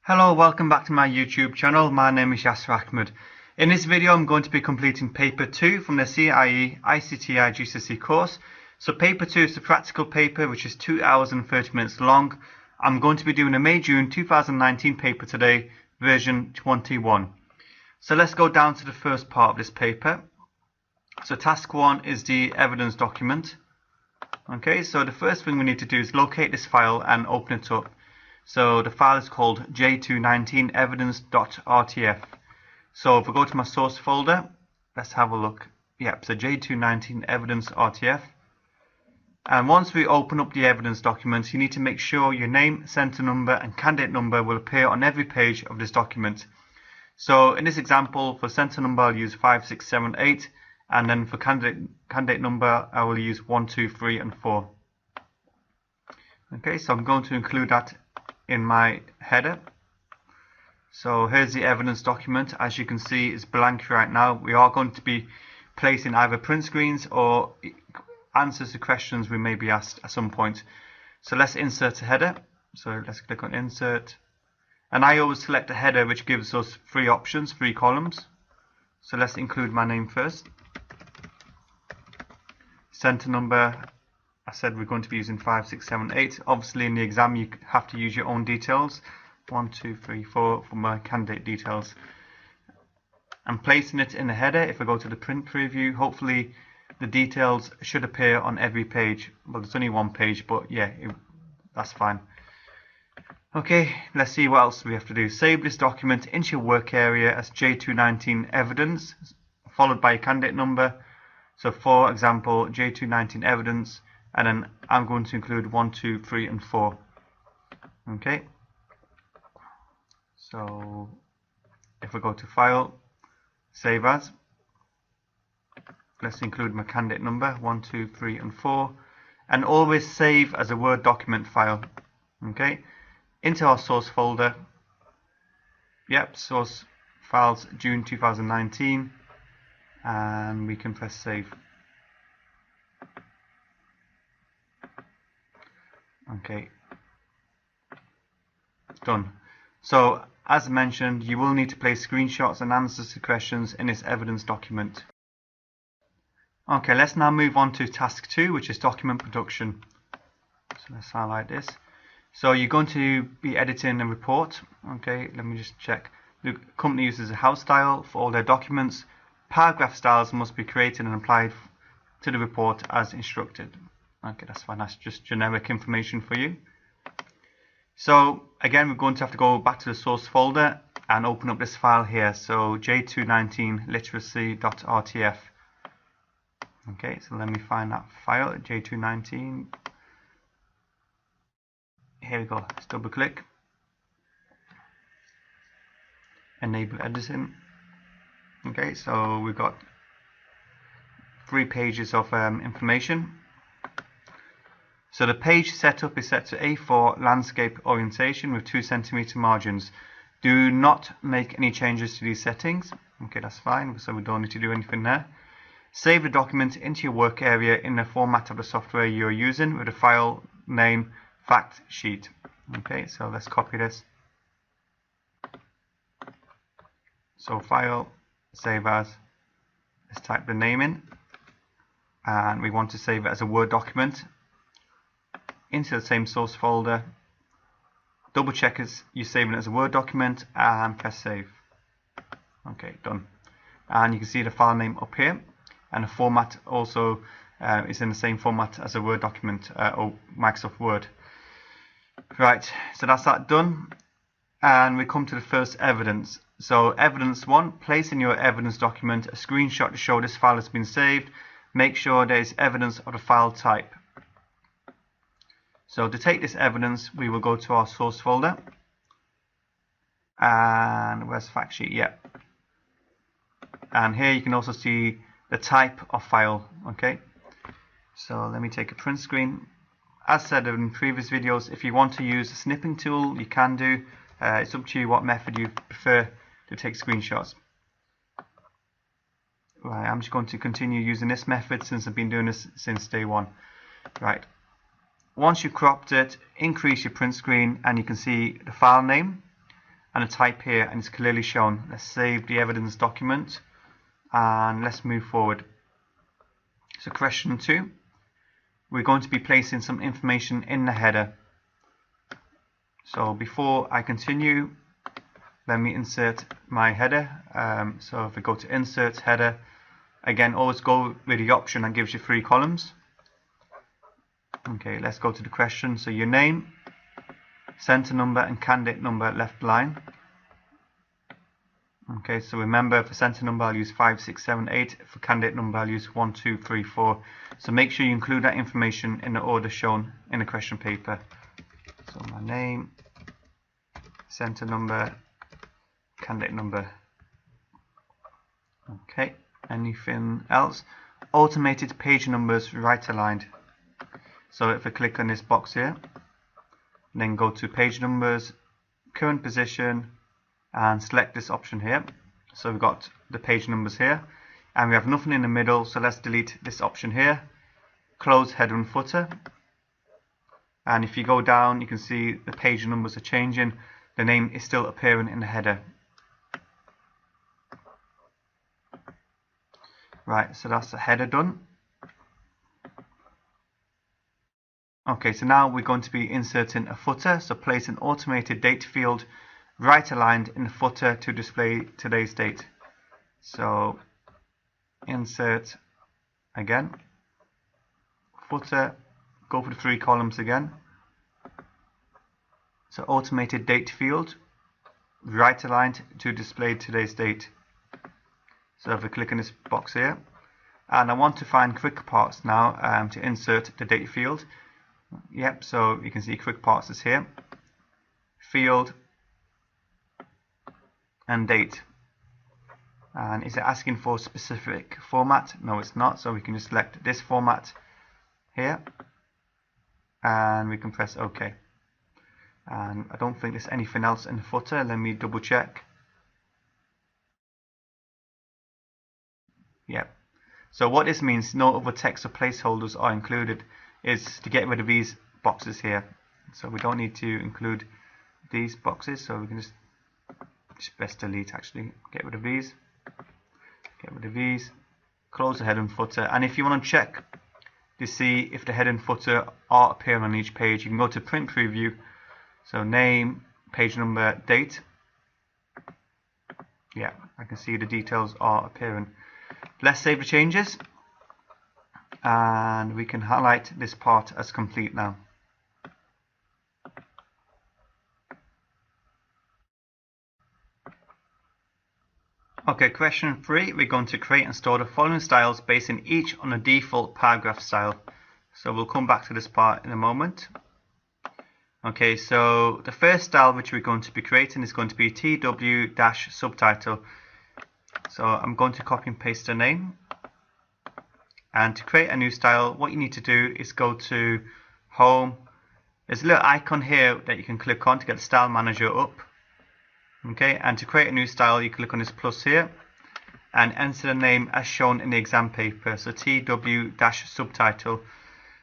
Hello, welcome back to my YouTube channel. My name is YAHMAD. In this video I'm going to be completing paper 2 from the CIE ICT IGCSE course. So paper 2 is the practical paper, which is 2 hours and 30 minutes long. I'm going to be doing a May-June 2019 paper today, version 21. So let's go down to the first part of this paper. So task 1 is the evidence document. Okay, so the first thing we need to do is locate this file and open it up. So the file is called J219 evidence.rtf. So if we go to my source folder, let's have a look. Yep, so J219 evidence.rtf. And once we open up the evidence document, you need to make sure your name, center number and candidate number will appear on every page of this document. So in this example, for center number I'll use 5, 6, 7, 8, and then for candidate number I will use 1, 2, 3 and 4. Okay, so I'm going to include that in my header. So here's the evidence document. As you can see, it's blank right now. We are going to be placing either print screens or answers to questions we may be asked at some point. So let's insert a header. So let's click on insert, and I always select a header which gives us 3 options, 3 columns. So let's include my name first. Center number, I said we're going to be using 5, 6, 7, 8. Obviously in the exam you have to use your own details. 1, 2, 3, 4 for my candidate details. I'm placing it in the header. If I go to the print preview, hopefully the details should appear on every page. Well, there's only one page, but yeah, that's fine. Okay, let's see what else we have to do. Save this document into your work area as J219 evidence, followed by a candidate number. So for example, J219 evidence, and then I'm going to include 1, 2, 3 and 4. Okay, so if we go to file, save as, let's include my candidate number 1, 2, 3 and 4, and always save as a Word document file. Okay, into our source folder. Yep, source files June 2019, and we can press save. Okay, done. So as mentioned, you will need to place screenshots and answers to questions in this evidence document. Okay, let's now move on to task 2, which is document production. So let's highlight this. So you're going to be editing a report. Okay, let me just check. The company uses a house style for all their documents. Paragraph styles must be created and applied to the report as instructed. Okay, that's fine. That's just generic information for you. So again, we're going to have to go back to the source folder and open up this file here. So J219 literacy.rtf. Okay, so let me find that file, J219. Here we go. Let's double click. Enable editing. Okay, so we've got 3 pages of information. So the page setup is set to A4 landscape orientation with 2 cm margins. Do not make any changes to these settings. Okay, that's fine, so we don't need to do anything there. Save the document into your work area in the format of the software you're using with the file name fact sheet. Okay, so let's copy this. So file, save as, let's type the name in, and we want to save it as a Word document into the same source folder. Double check as you're saving it as a Word document and press save. Okay, done. And you can see the file name up here, and the format also is in the same format as a Word document or Microsoft Word. Right, so that's that done, and we come to the first evidence. So evidence 1, place in your evidence document a screenshot to show this file has been saved. Make sure there is evidence of the file type. So to take this evidence, we will go to our source folder, and where's fact sheet? Yeah, and here you can also see the type of file. Okay, so let me take a print screen. As said in previous videos, if you want to use a snipping tool, you can do. It's up to you what method you prefer to take screenshots. Right, I'm just going to continue using this method since I've been doing this since day 1. Right. Once you've cropped it, increase your print screen and you can see the file name. and a type here, and it's clearly shown. Let's save the evidence document and let's move forward. So question 2, we're going to be placing some information in the header. So before I continue, let me insert my header. So if we go to insert header, again, always go with the option that gives you 3 columns. Okay, let's go to the question. So your name, center number and candidate number left line. Okay, so remember, for center number I'll use 5, 6, 7, 8. For candidate number I'll use 1, 2, 3, 4. So make sure you include that information in the order shown in the question paper. So my name, center number, candidate number. Okay, anything else? Automated page numbers right aligned. So if I click on this box here, then go to page numbers, current position, and select this option here. So we've got the page numbers here, and we have nothing in the middle, so let's delete this option here. Close header and footer, and if you go down, you can see the page numbers are changing. The name is still appearing in the header. Right, so that's the header done. Okay, so now we're going to be inserting a footer, so place an automated date field right aligned in the footer to display today's date. So insert again, footer, go for the 3 columns again. So automated date field right aligned to display today's date. So if I click on this box here, and I want to find quick parts now to insert the date field. Yep, so you can see quick parts is here, field and date. And is it asking for a specific format? No, it's not, so we can just select this format here and we can press OK. And I don't think there's anything else in the footer. Let me double check. Yep. So what this means, no other text or placeholders are included, is to get rid of these boxes here. So we don't need to include these boxes, so we can just best delete actually. Get rid of these. Get rid of these. Close the header and footer. And if you want to check to see if the header and footer are appearing on each page, you can go to print preview. So name, page number, date. Yeah, I can see the details are appearing. Let's save the changes, and we can highlight this part as complete now. Okay, question 3, we're going to create and store the following styles basing each on a default paragraph style. So we'll come back to this part in a moment. Okay, so the first style which we're going to be creating is going to be TW-subtitle. So I'm going to copy and paste the name. And to create a new style, what you need to do is go to Home. There's a little icon here that you can click on to get the style manager up. Okay, and to create a new style, you click on this plus here and enter the name as shown in the exam paper. So TW-subtitle.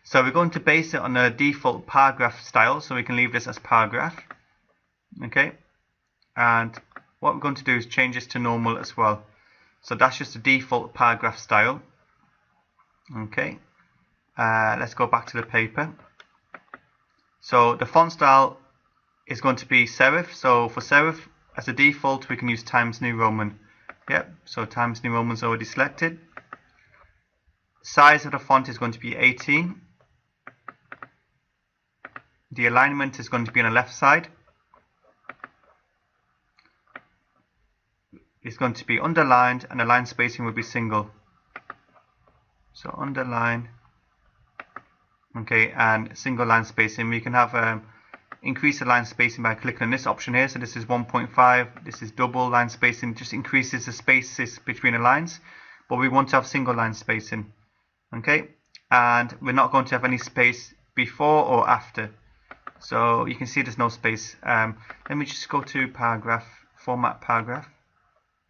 So we're going to base it on a default paragraph style, so we can leave this as paragraph. Okay, and what we're going to do is change this to normal as well. So that's just a default paragraph style. Okay, let's go back to the paper. So the font style is going to be serif. So for serif, as a default, we can use Times New Roman. Yep, so Times New Roman is already selected. Size of the font is going to be 18. The alignment is going to be on the left side. It's going to be underlined, and the line spacing will be single. So underline, okay, and single line spacing. We can have increase the line spacing by clicking on this option here. So this is 1.5. This is double line spacing. Just increases the spaces between the lines, but we want to have single line spacing. Okay, and we're not going to have any space before or after. So you can see there's no space. Let me just go to paragraph, format paragraph,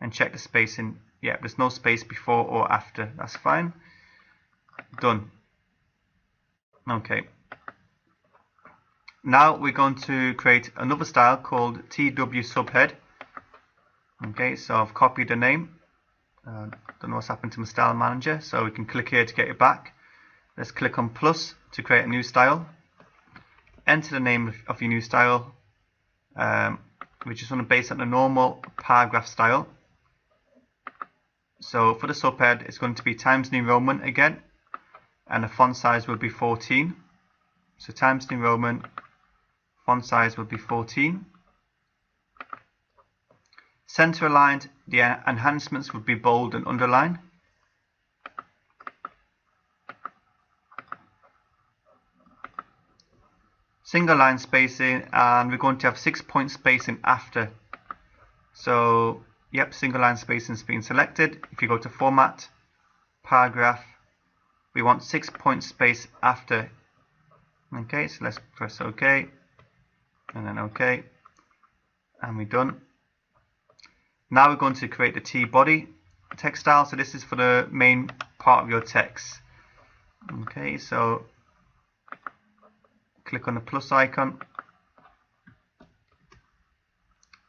and check the spacing. Yeah, there's no space before or after. That's fine. Done. Okay. Now we're going to create another style called TW subhead. Okay, so I've copied the name. Don't know what's happened to my style manager, so we can click here to get it back. Let's click on plus to create a new style. Enter the name of your new style. We just want to base it on a normal paragraph style. So for the subhead, it's going to be Times New Roman again, and the font size will be 14. So Times New Roman, font size will be 14. Center aligned, the enhancements would be bold and underline. Single line spacing, and we're going to have 6-point spacing after. So yep, single line spacing has been selected. If you go to format, paragraph, we want 6-point space after. Okay, so let's press OK, and then OK, and we're done. Now we're going to create the T body text style. So this is for the main part of your text. Okay, so click on the plus icon.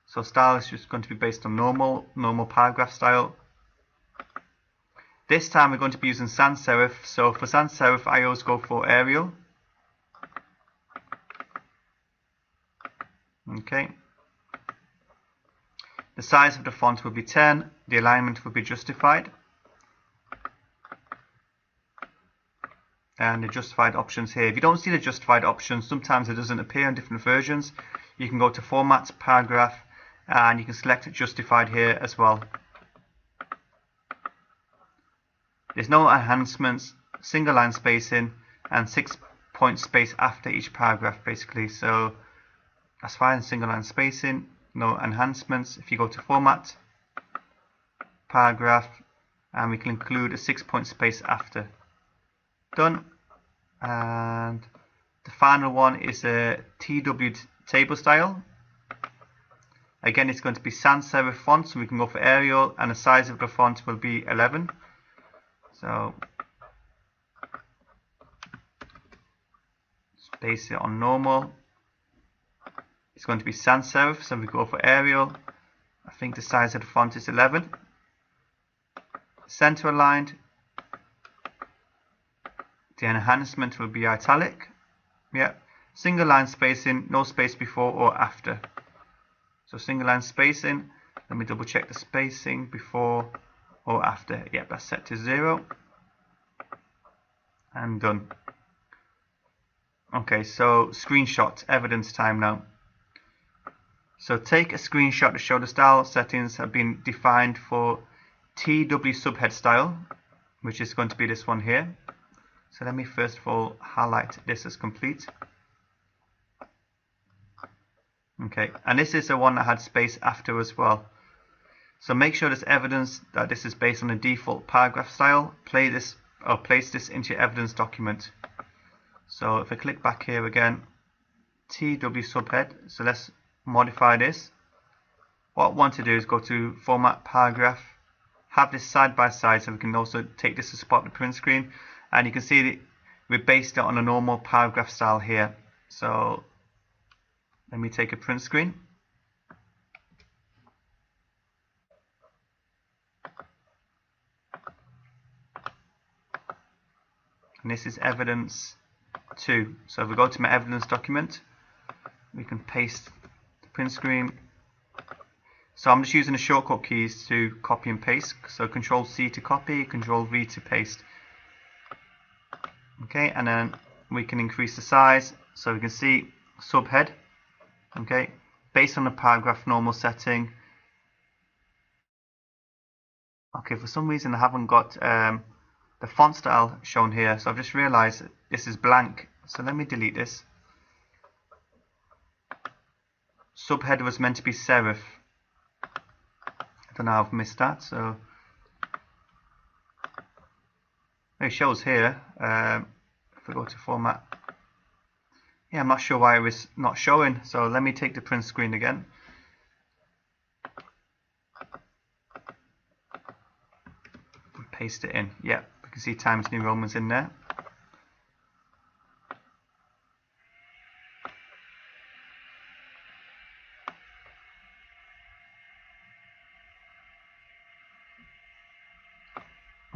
So style is just going to be based on normal paragraph style. This time we're going to be using sans serif. So for sans serif, I always go for Arial. Okay. The size of the font will be 10. The alignment will be justified. And the justified options here. If you don't see the justified options, sometimes it doesn't appear in different versions. You can go to format, paragraph, and you can select justified here as well. There's no enhancements, single line spacing, and 6-point space after each paragraph basically. So that's fine, single line spacing, no enhancements. If you go to format, paragraph, and we can include a 6-point space after. Done. And the final one is a TW table style. Again, it's going to be sans serif font, so we can go for Arial, and the size of the font will be 11. So let's base it on normal. It's going to be sans serif, so we go for Arial. I think the size of the font is 11. Center aligned. The enhancement will be italic. Yeah. Single line spacing, no space before or after. So single line spacing, let me double check the spacing before or after. Yep, that's set to 0. And done. Okay, so screenshot, evidence time now. So take a screenshot to show the style settings have been defined for TW subhead style, which is going to be this one here. So let me first of all highlight this as complete. Okay, and this is the one that had space after as well. So make sure there's evidence that this is based on a default paragraph style. Place this into your evidence document. So if I click back here again, TW subhead. So let's modify this. What I want to do is go to format, paragraph, have this side by side, so we can also take this to spot the print screen. And you can see that we based it on a normal paragraph style here. So let me take a print screen. And this is evidence 2. So if we go to my evidence document, we can paste the print screen. So I'm just using the shortcut keys to copy and paste. So Control C to copy, Control V to paste. Okay, and then we can increase the size so we can see subhead. Okay, based on the paragraph normal setting. Okay, for some reason I haven't got the font style shown here, so I've just realized that this is blank. So let me delete this. Subhead was meant to be serif. I don't know how I've missed that. So it shows here. If we go to format, yeah, I'm not sure why it was not showing. So let me take the print screen again. And paste it in. Yeah, we can see Times New Roman's in there.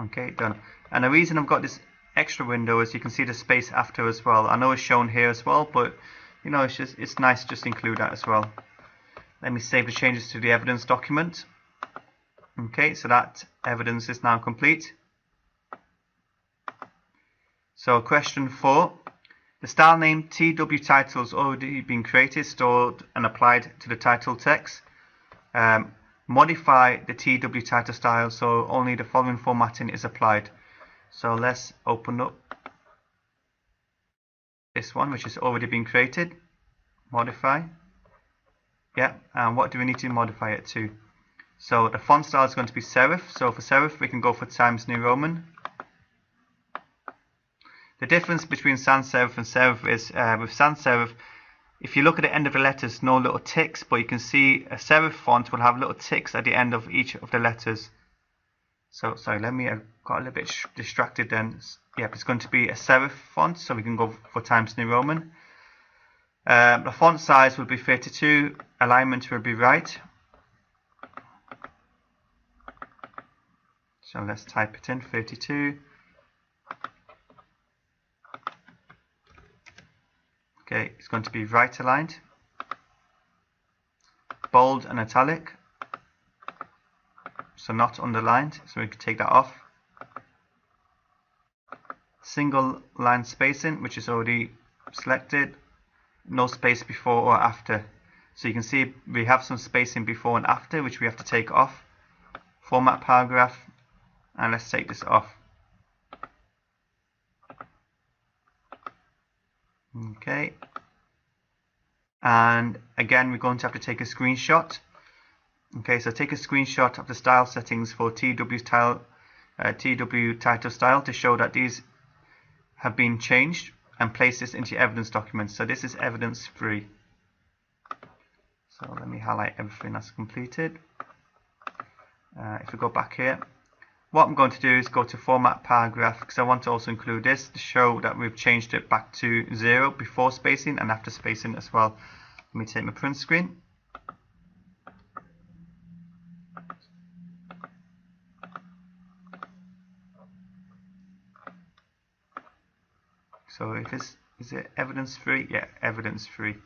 Okay, done. And the reason I've got this extra window is you can see the space after as well. I know it's shown here as well, but you know, it's nice to just include that as well. Let me save the changes to the evidence document. Okay, so that evidence is now complete. So question 4. The style name TW title has already been created, stored and applied to the title text. Modify the TW title style so only the following formatting is applied. So let's open up this one, which has already been created. Modify. Yeah, and what do we need to modify it to? So the font style is going to be serif. So for serif we can go for Times New Roman. The difference between sans serif and serif is with sans serif, if you look at the end of the letters, no little ticks, but you can see a serif font will have little ticks at the end of each of the letters. So sorry, I got a little bit distracted then. Yep, it's going to be a serif font, so we can go for Times New Roman. The font size will be 32, alignment will be right. So let's type it in, 32. Okay, it's going to be right aligned. Bold and italic. So not underlined, so we can take that off. Single line spacing, which is already selected. No space before or after. So you can see we have some spacing before and after, which we have to take off. Format paragraph, and let's take this off. Okay, and again we're going to have to take a screenshot. Okay, so take a screenshot of the style settings for TW title style to show that these have been changed, and place this into your evidence document. So this is evidence 3. So let me highlight everything that's completed. If we go back here, what I'm going to do is go to format paragraph, because I want to also include this to show that we've changed it back to 0 before spacing and after spacing as well. Let me take my print screen. So if this is it evidence 3? Yeah, evidence 3.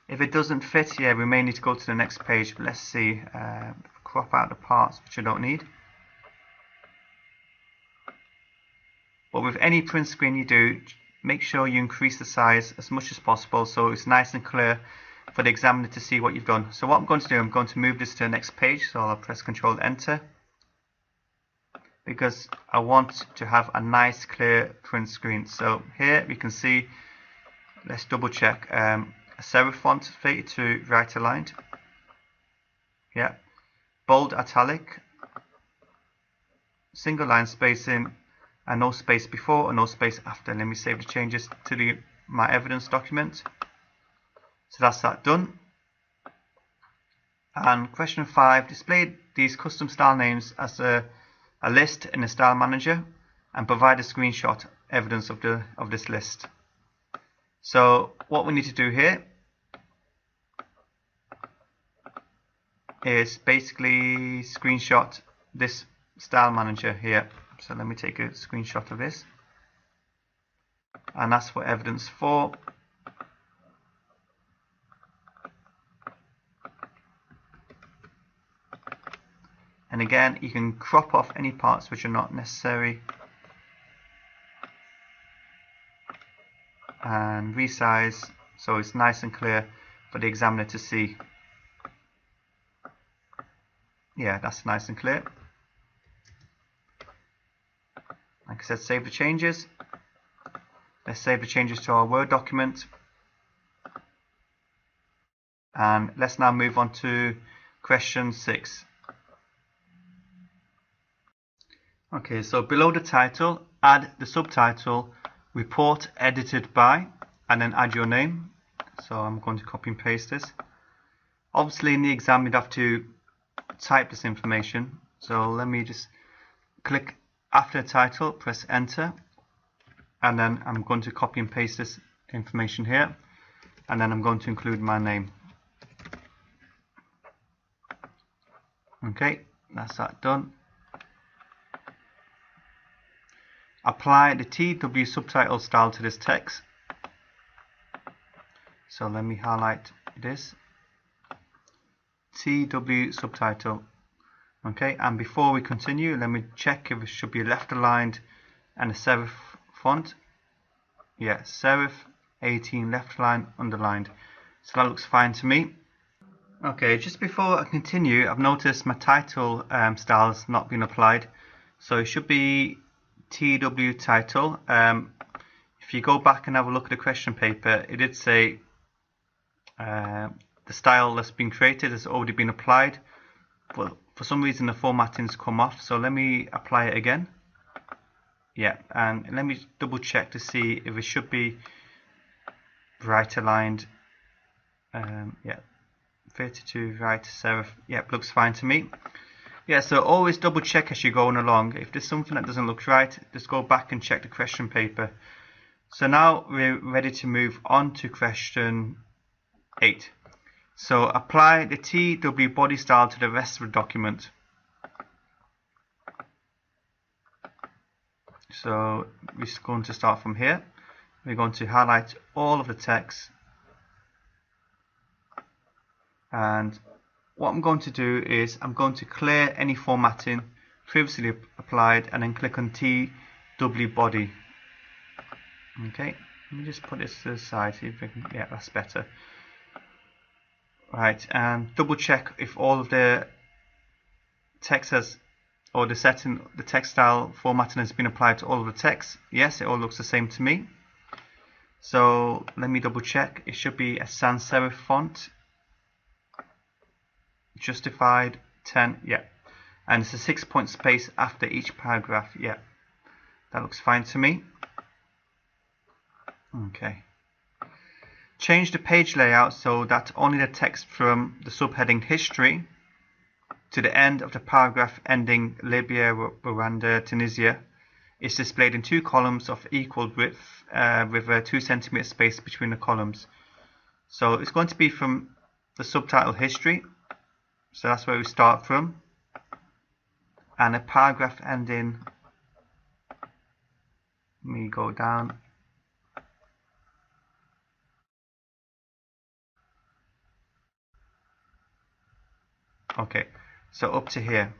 If it doesn't fit, yeah, we may need to go to the next page, but let's see. Crop out the parts which I don't need. But with any print screen you do, make sure you increase the size as much as possible so it's nice and clear for the examiner to see what you've done. So what I'm going to do, I'm going to move this to the next page, so I'll press Ctrl Enter, because I want to have a nice clear print screen. So here we can see, let's double check, a serif font 32 right aligned. Yeah. Bold italic, single line spacing, and no space before and no space after. Let me save the changes to my evidence document. So that's that done. And question 5, display these custom style names as a list in the style manager and provide a screenshot evidence of this list. So what we need to do here is basically screenshot this style manager here. So let me take a screenshot of this, and that's for evidence 4. And again, you can crop off any parts which are not necessary and resize so it's nice and clear for the examiner to see. Yeah, that's nice and clear. Like I said, save the changes. Let's save the changes to our Word document. And let's now move on to question 6. Okay, so below the title, add the subtitle, report edited by, and then add your name. So I'm going to copy and paste this. Obviously in the exam you'd have to type this information. So let me just click after the title, press enter, and then I'm going to copy and paste this information here, and then I'm going to include my name. Okay, that's that done. Apply the TW subtitle style to this text. So let me highlight this. TW subtitle. Okay, and before we continue, let me check if it should be left aligned and a serif font. Yeah, serif 18 left line underlined. So that looks fine to me. Okay, just before I continue, I've noticed my title style has not been applied. So it should be TW title. If you go back and have a look at the question paper, it did say the style that's been created has already been applied. But for some reason the formatting's come off. So let me apply it again. Yeah, and let me double check to see if it should be right aligned. Yeah, 32 right serif. Yeah, looks fine to me. Yeah, so always double check as you're going along. If there's something that doesn't look right, just go back and check the question paper. So now we're ready to move on to question 8. So apply the TW body style to the rest of the document. So we're going to start from here. We're going to highlight all of the text, and what I'm going to do is I'm going to clear any formatting previously applied and then click on TW body. Okay, let me just put this to the side, see if I can, yeah, that's better. Right, and double check if all of the text has, or the text style formatting has been applied to all of the text. Yes, it all looks the same to me. So let me double check. It should be a sans serif font. Justified 10, yeah. And it's a 6-point space after each paragraph, yeah. That looks fine to me. Okay. Change the page layout so that only the text from the subheading history to the end of the paragraph ending Libya, Rwanda, Tunisia is displayed in 2 columns of equal width with a 2 cm space between the columns. So it's going to be from the subtitle history, so that's where we start from, and a paragraph ending, let me go down, okay, so up to here.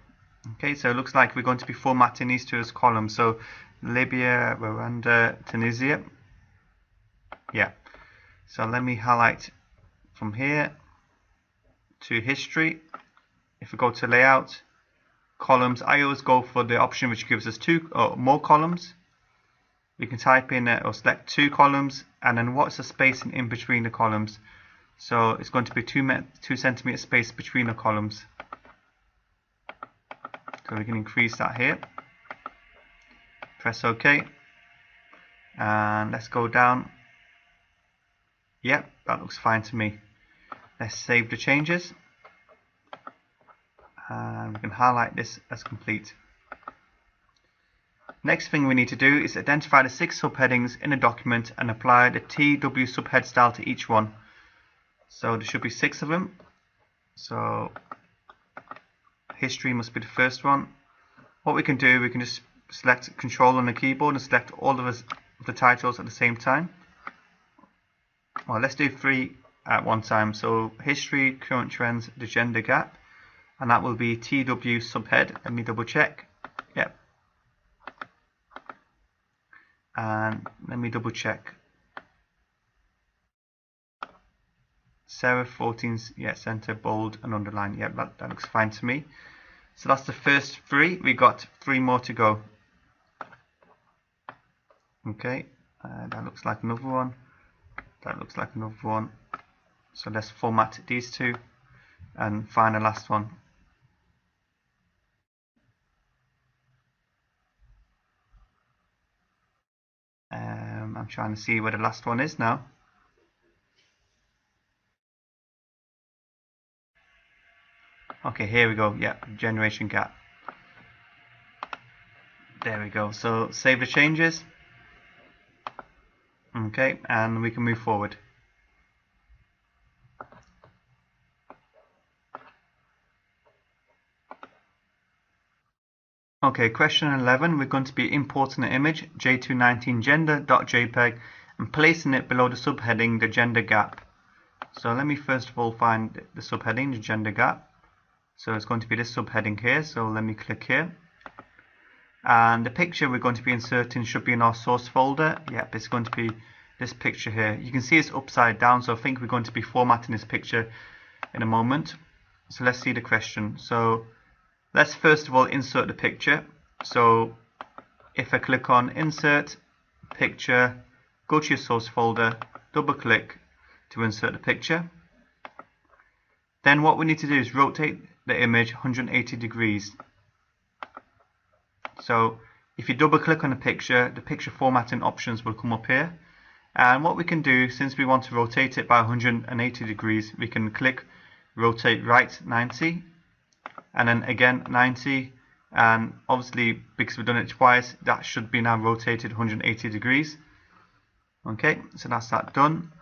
Okay, so it looks like we're going to be formatting these 2 as columns. So Libya, Rwanda, Tunisia. Yeah. So let me highlight from here to history. If we go to layout, columns, I always go for the option which gives us 2 or more columns. We can type in or select 2 columns, and then what's the spacing in between the columns. So it's going to be 2 cm space between the columns. So we can increase that here. Press OK. And let's go down. Yep, that looks fine to me. Let's save the changes. And we can highlight this as complete. Next thing we need to do is identify the 6 subheadings in the document and apply the TW subhead style to each one. So there should be 6 of them. So history must be the first one. What we can do, we can just select Control on the keyboard and select all of the titles at the same time. Well, let's do 3 at one time. So history, current trends, the gender gap, and that will be TW subhead. Let me double check. Yep. And let me double check. Serif 14, yeah, center, bold, and underline. Yeah, that looks fine to me. So that's the first 3. We got 3 more to go. Okay, that looks like another one. That looks like another one. So let's format these 2 and find the last one. I'm trying to see where the last one is now. Okay, here we go. Yeah, generation gap. There we go. So save the changes. Okay, and we can move forward. Okay, question 11, we're going to be importing an image, j219gender.jpg, and placing it below the subheading, the gender gap. So let me first of all find the subheading, the gender gap. So it's going to be this subheading here, so let me click here. And the picture we're going to be inserting should be in our source folder. Yep, it's going to be this picture here. You can see it's upside down, so I think we're going to be formatting this picture in a moment. So let's see the question. So let's first of all insert the picture. So if I click on Insert, Picture, go to your source folder, double click to insert the picture. Then what we need to do is rotate the image 180 degrees. So if you double click on the picture formatting options will come up here. And what we can do, since we want to rotate it by 180 degrees, we can click rotate right 90 and then again 90, and obviously because we've done it twice, that should be now rotated 180 degrees. Okay, so that's that done.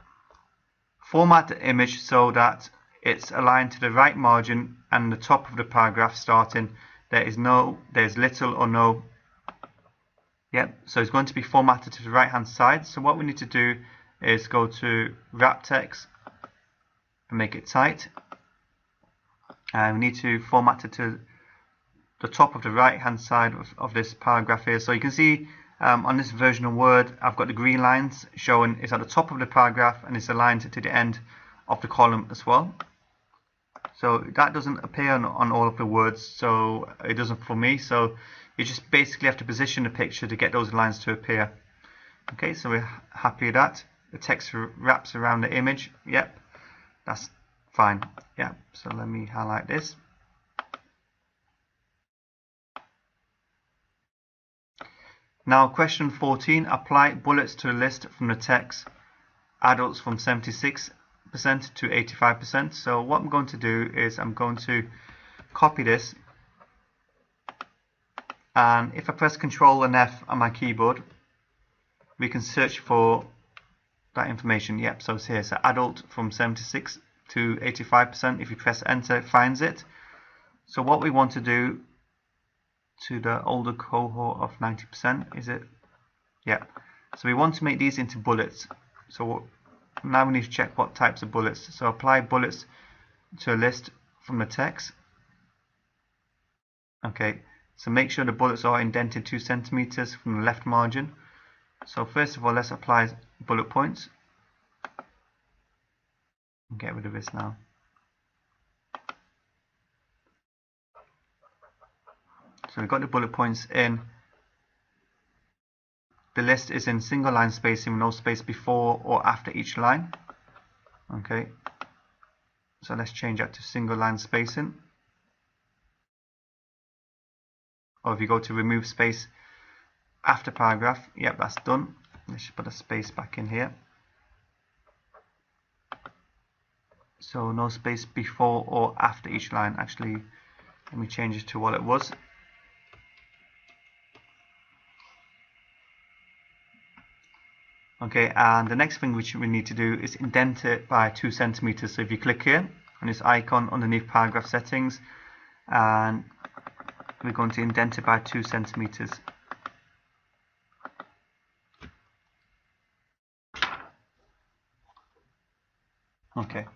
Format the image so that it's aligned to the right margin and the top of the paragraph starting. There's little or no. Yep, so it's going to be formatted to the right hand side. So what we need to do is go to wrap text and make it tight. And we need to format it to the top of the right hand side of this paragraph here. So you can see on this version of Word, I've got the green lines showing it's at the top of the paragraph and it's aligned to the end of the column as well. So that doesn't appear on all of the words, so it doesn't for me. So you just basically have to position the picture to get those lines to appear. Okay, so we're happy with that. The text wraps around the image. Yep, that's fine. Yeah, so let me highlight this. Now question 14, apply bullets to the list from the text, adults from 76% to 85%. So what I'm going to do is I'm going to copy this, and if I press Ctrl and F on my keyboard, we can search for that information. Yep, so it's here. So adult from 76 to 85%. If you press enter, it finds it. So what we want to do to the older cohort of 90%, is it? Yeah. So we want to make these into bullets. So now we need to check what types of bullets. So apply bullets to a list from the text. Okay. So make sure the bullets are indented 2 centimeters from the left margin. So first of all, let's apply bullet points. Get rid of this now. So we've got the bullet points in. The list is in single line spacing with no space before or after each line. Okay. So let's change that to single line spacing. Or if you go to remove space after paragraph, yep, that's done. Let's just put a space back in here. So no space before or after each line. Actually, let me change it to what it was. Okay, and the next thing which we need to do is indent it by 2 centimeters. So if you click here on this icon underneath paragraph settings, and we're going to indent it by 2 centimeters. Okay,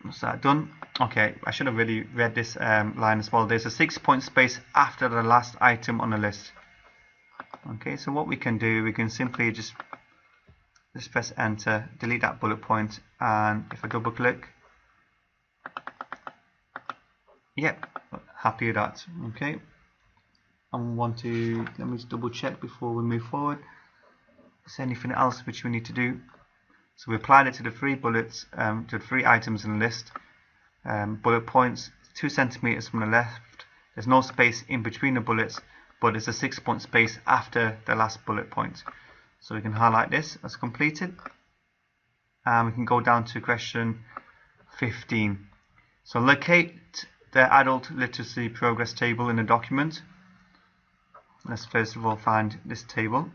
what's that done? Okay, I should have really read this line as well. There's a 6-point space after the last item on the list. Okay, so what we can do, we can simply just press enter, delete that bullet point, and if I double click, yep, happy with that. Okay, let me just double check before we move forward. Is there anything else which we need to do? So we applied it to the 3 bullets, to the 3 items in the list. Bullet points 2 centimeters from the left. There's no space in between the bullets, but there's a 6-point space after the last bullet point. So we can highlight this as completed. And we can go down to question 15. So locate the adult literacy progress table in the document. Let's first of all find this table.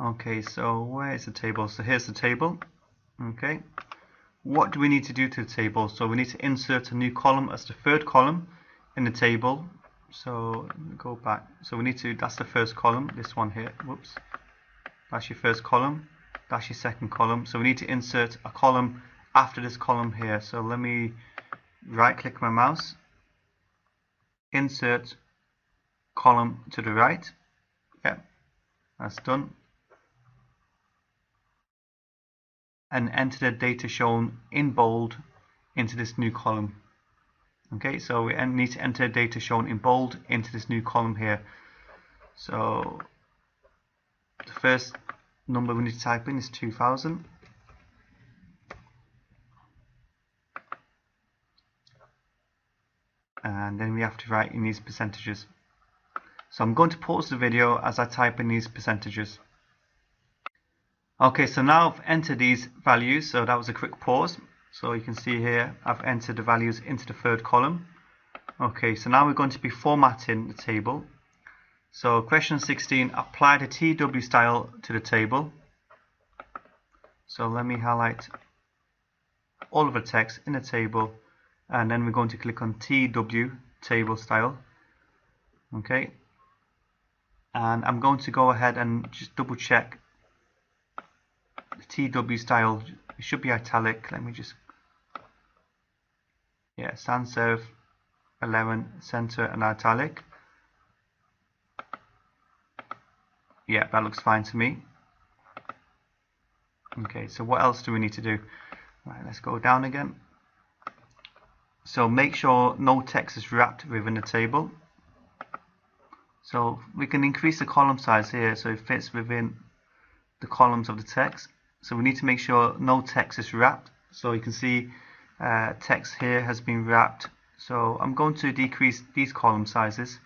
Okay, so where is the table? So here's the table. Okay, what do we need to do to the table? So we need to insert a new column as the third column in the table. So go back. So we need to, that's the first column, this one here. Whoops. That's your first column. That's your second column. So we need to insert a column after this column here. So let me right click my mouse, insert column to the right. Yep, that's done. And enter the data shown in bold into this new column. Okay, so we need to enter data shown in bold into this new column here. So the first number we need to type in is 2000. And then we have to write in these percentages. So I'm going to pause the video as I type in these percentages. Okay, so now I've entered these values, so that was a quick pause. So you can see here I've entered the values into the third column. Okay, so now we're going to be formatting the table. So question 16, apply the TW style to the table. So let me highlight all of the text in the table, and then we're going to click on TW table style. Okay, and I'm going to go ahead and just double check the TW style. It should be italic. Let me just, yeah, sans serif 11 center and italic. Yeah, that looks fine to me. Okay, so what else do we need to do? Right, let's go down again. So make sure no text is wrapped within the table. So we can increase the column size here so it fits within the columns of the text. So we need to make sure no text is wrapped. So you can see text here has been wrapped. So I'm going to decrease these column sizes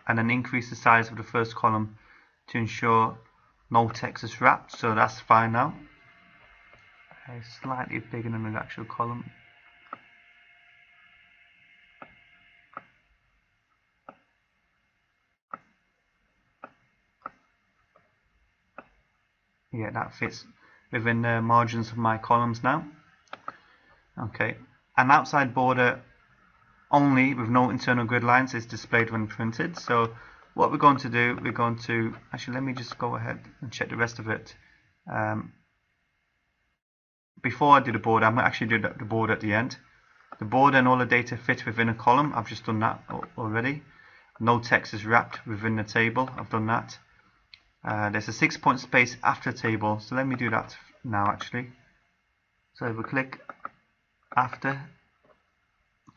and then increase the size of the first column to ensure no text is wrapped. So that's fine now. It's slightly bigger than the actual column. Yeah, that fits within the margins of my columns now. Okay, an outside border only with no internal grid lines is displayed when printed. So what we're going to do, we're going to, actually let me just go ahead and check the rest of it. Before I do the border, I'm going to actually do the border at the end. The border and all the data fit within a column. I've just done that already. No text is wrapped within the table. I've done that. There's a 6-point space after table, so let me do that now actually. So if we click after,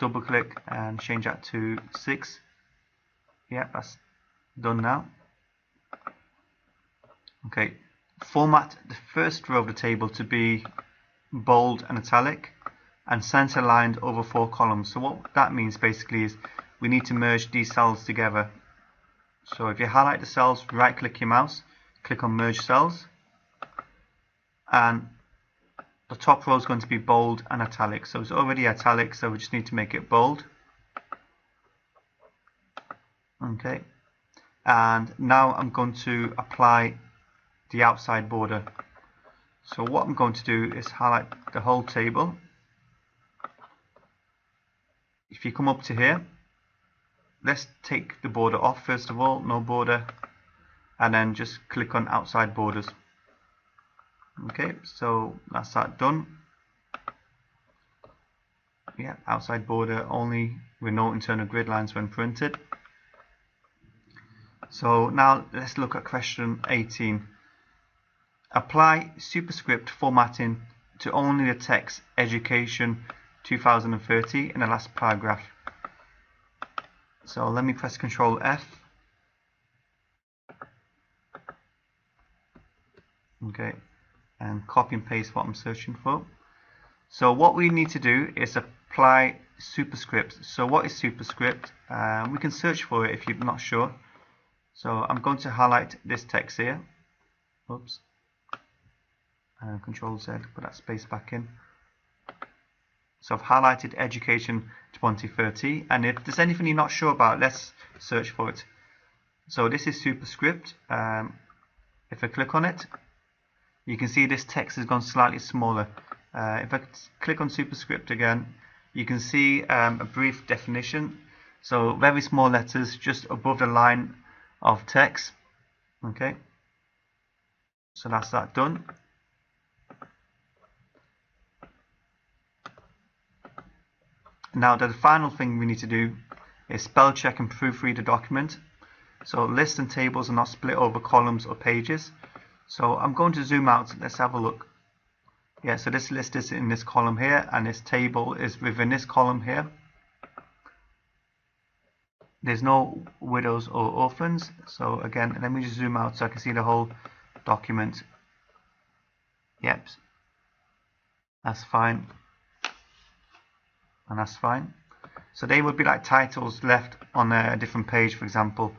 double click and change that to 6. Yeah, that's done now. Okay, format the first row of the table to be bold and italic and center lined over 4 columns. So what that means basically is we need to merge these cells together. So if you highlight the cells, right click your mouse, click on merge cells, and the top row is going to be bold and italic. So it's already italic, so we just need to make it bold. Okay, and now I'm going to apply the outside border. So what I'm going to do is highlight the whole table. If you come up to here, let's take the border off first of all, no border, and then just click on outside borders. Okay, so that's that done. Yeah, outside border only with no internal grid lines when printed. So now let's look at question 18. Apply superscript formatting to only the text Education 2030 in the last paragraph. So let me press Ctrl F. Okay, and copy and paste what I'm searching for. So what we need to do is apply superscript. So what is superscript? We can search for it if you're not sure. So I'm going to highlight this text here. Oops. Ctrl Z, put that space back in. So I've highlighted Education 2030, and if there's anything you're not sure about, let's search for it. So this is superscript. If I click on it, you can see this text has gone slightly smaller. If I click on superscript again, you can see a brief definition. So very small letters just above the line of text. Okay, so that's that done. Now the final thing we need to do is spell check and proofread the document. So lists and tables are not split over columns or pages. So I'm going to zoom out. Let's have a look. Yeah, so this list is in this column here, and this table is within this column here. There's no widows or orphans. So again, let me just zoom out so I can see the whole document. Yep, that's fine. And that's fine. So they would be like titles left on a different page, for example.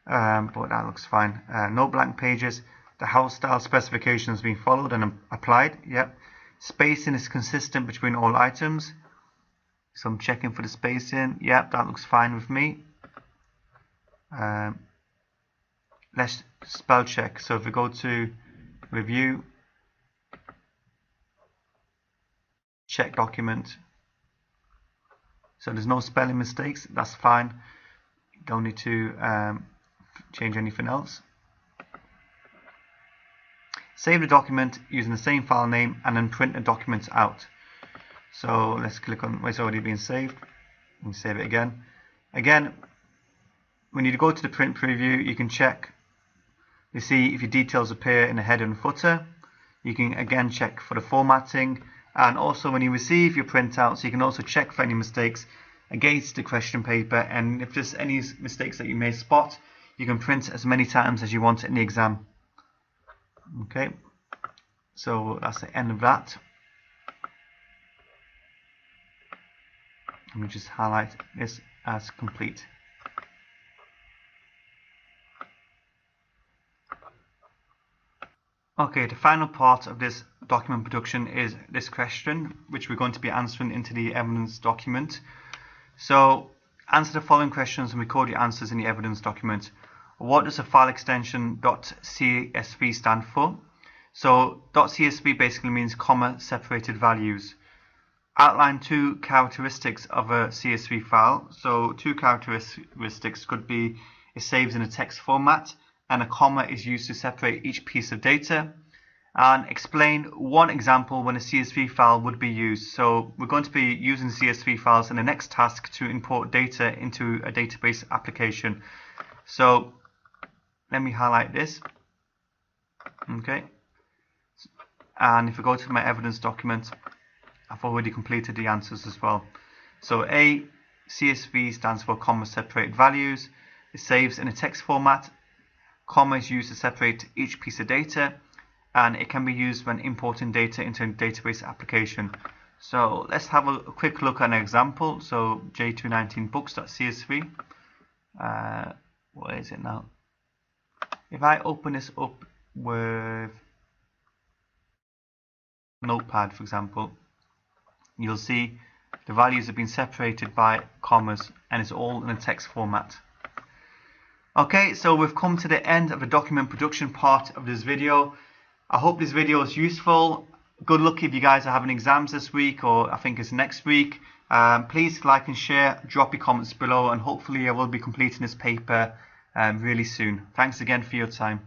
But that looks fine. No blank pages. The house style specification has been followed and applied. Yep. Spacing is consistent between all items. So I'm checking for the spacing. Yep, that looks fine with me. Let's spell check. So if we go to review, check document. So there's no spelling mistakes. That's fine. Don't need to change anything else. Save the document using the same file name and then print the document out. So let's click on where it's already been saved and save it again. Again, when you go to the print preview, you can check to see if your details appear in the header and footer. You can again check for the formatting, and also when you receive your printouts, you can also check for any mistakes against the question paper, and if there's any mistakes that you may spot, you can print as many times as you want in the exam. Okay, so that's the end of that. Let me just highlight this as complete. Okay, the final part of this document production is this question, which we're going to be answering into the evidence document. So answer the following questions and record your answers in the evidence document. What does the file extension .csv stand for? So .csv basically means comma separated values. Outline two characteristics of a CSV file. So two characteristics could be it saves in a text format, and a comma is used to separate each piece of data. And explain one example when a CSV file would be used. So we're going to be using CSV files in the next task to import data into a database application. So let me highlight this. Okay. And if I go to my evidence document, I've already completed the answers as well. So A, CSV stands for comma separated values. It saves in a text format. Comma is used to separate each piece of data, and it can be used when importing data into a database application. So let's have a quick look at an example. So j219books.csv. What is it now? If I open this up with Notepad, for example, you'll see the values have been separated by commas, and it's all in a text format. Okay, so we've come to the end of the document production part of this video. I hope this video is useful. Good luck if you guys are having exams this week, or I think it's next week. Please like and share, drop your comments below, and hopefully I will be completing this paper really soon. Thanks again for your time.